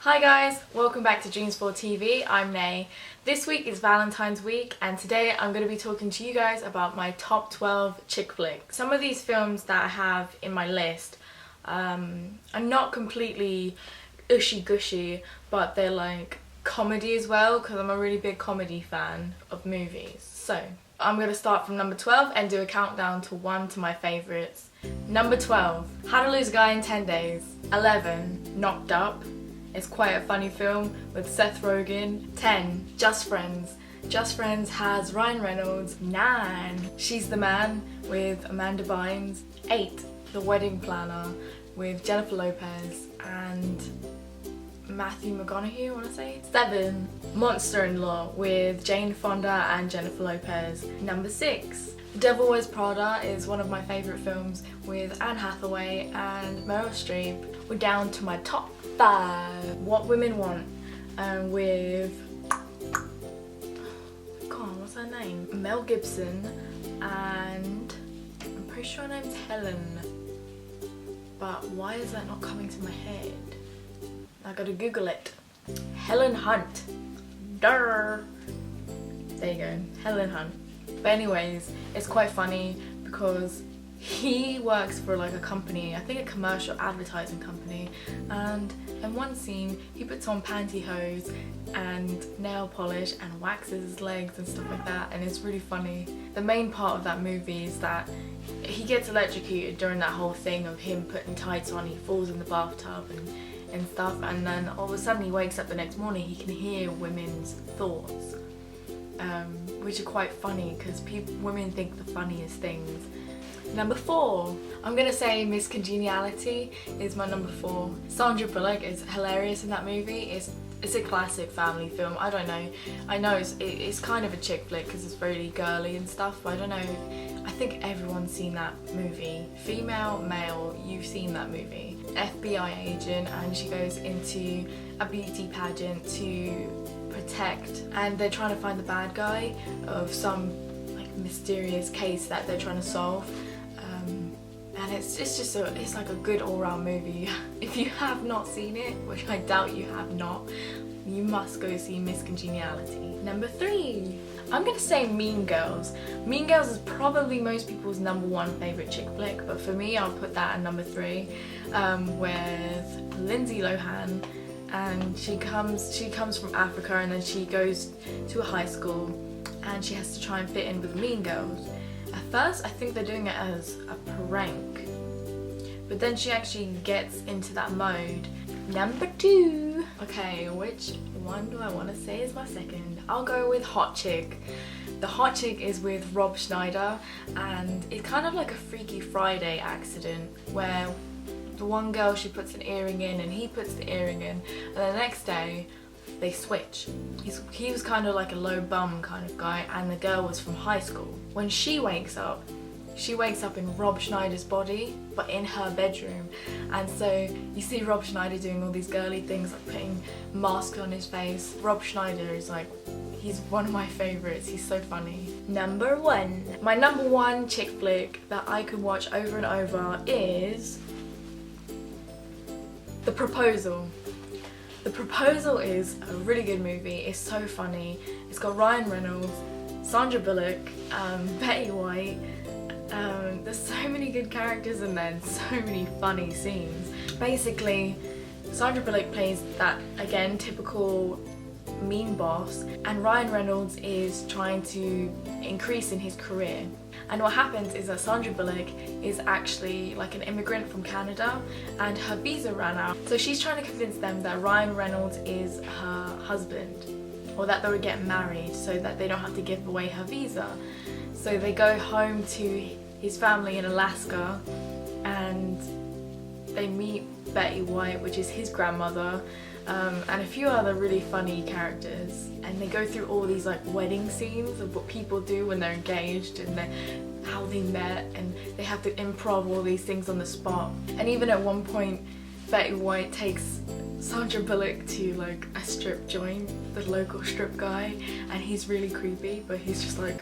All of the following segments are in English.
Hi guys, welcome back to Dreams for TV. I'm Nay. This week is Valentine's week and today I'm going to be talking to you guys about my top 12 chick flicks. Some of these films that I have in my list are not completely ushy-gushy, but they're like comedy as well because I'm a really big comedy fan of movies. So I'm going to start from number 12 and do a countdown to 1 to my favourites. Number 12, How to Lose a Guy in 10 Days. 11, Knocked Up. It's quite a funny film with Seth Rogen. 10, Just Friends. Just Friends has Ryan Reynolds. 9, She's the Man with Amanda Bynes. 8, The Wedding Planner with Jennifer Lopez and Matthew McConaughey, I want to say. 7, Monster-in-Law with Jane Fonda and Jennifer Lopez. Number 6, The Devil Wears Prada is one of my favourite films with Anne Hathaway and Meryl Streep. We're down to my top 5. What Women Want with, God, what's her name? Mel Gibson and I'm pretty sure her name's Helen. But why is that not coming to my head? I gotta Google it. Helen Hunt. Durr. There you go, Helen Hunt. But anyways, it's quite funny because he works for like a company, I think a commercial advertising company, and in one scene he puts on pantyhose and nail polish and waxes his legs and stuff like that, and it's really funny. The main part of that movie is that he gets electrocuted during that whole thing of him putting tights on. He falls in the bathtub and stuff, and then all of a sudden he wakes up the next morning, he can hear women's thoughts, which are quite funny because women think the funniest things. Number 4, I'm gonna say Miss Congeniality is my number 4. Sandra Bullock is hilarious in that movie. It's a classic family film. I don't know. I know it's kind of a chick flick because it's really girly and stuff, but I don't know. I think everyone's seen that movie. Female, male, you've seen that movie. FBI agent, and she goes into a beauty pageant to protect, and they're trying to find the bad guy of some like mysterious case that they're trying to solve. And it's like a good all-round movie. If you have not seen it, which I doubt you have not, you must go see Miss Congeniality. Number 3, I'm gonna say Mean Girls. Mean Girls is probably most people's number 1 favourite chick flick, but for me I'll put that at number 3, with Lindsay Lohan, and she comes from Africa and then she goes to a high school and she has to try and fit in with Mean Girls. At first I think they're doing it as a prank, but then she actually gets into that mode. Number 2. Okay, which one do I want to say is my second? I'll go with Hot Chick. The Hot Chick is with Rob Schneider, and it's kind of like a Freaky Friday accident where the one girl, she puts an earring in and he puts the earring in, and the next day they switch. He was kind of like a low bum kind of guy, and the girl was from high school. When she wakes up in Rob Schneider's body, but in her bedroom. And so you see Rob Schneider doing all these girly things, like putting masks on his face. Rob Schneider is like, he's one of my favourites. He's so funny. Number 1. My number 1 chick flick that I could watch over and over is The Proposal. The Proposal is a really good movie. It's so funny. It's got Ryan Reynolds, Sandra Bullock, Betty White. There's so many good characters in there and so many funny scenes. Basically, Sandra Bullock plays that, again, typical mean boss, and Ryan Reynolds is trying to increase in his career. And what happens is that Sandra Bullock is actually like an immigrant from Canada and her visa ran out. So she's trying to convince them that Ryan Reynolds is her husband, or that they would get married so that they don't have to give away her visa. So they go home to his family in Alaska and they meet Betty White, which is his grandmother, and a few other really funny characters, and they go through all these like wedding scenes of what people do when they're engaged and how they met, and they have to improv all these things on the spot. And even at one point Betty White takes Sandra Bullock to like a strip joint, the local strip guy, and he's really creepy, but he's just like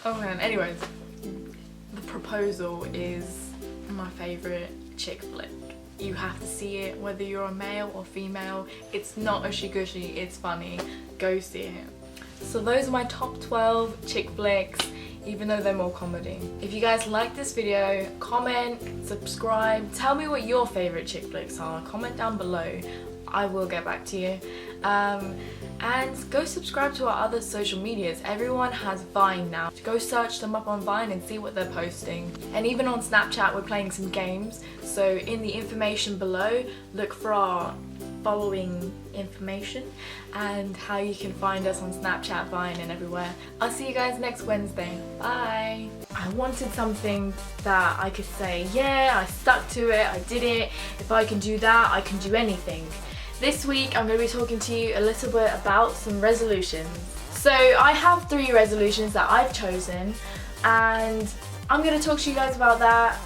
oh man. Anyways, The Proposal is my favourite chick flick. You have to see it, whether you're a male or female. It's not ushy gushy, it's funny. Go see it. So those are my top 12 chick flicks, even though they're more comedy. If you guys like this video, comment, subscribe, tell me what your favourite chick flicks are. Comment down below, I will get back to you. And go subscribe to our other social medias. Everyone has Vine now. Go search them up on Vine and see what they're posting. And even on Snapchat we're playing some games, so in the information below look for our following information and how you can find us on Snapchat, Vine and everywhere. I'll see you guys next Wednesday. Bye! I wanted something that I could say, yeah, I stuck to it, I did it. If I can do that, I can do anything. This week I'm going to be talking to you a little bit about some resolutions. So I have 3 resolutions that I've chosen and I'm going to talk to you guys about that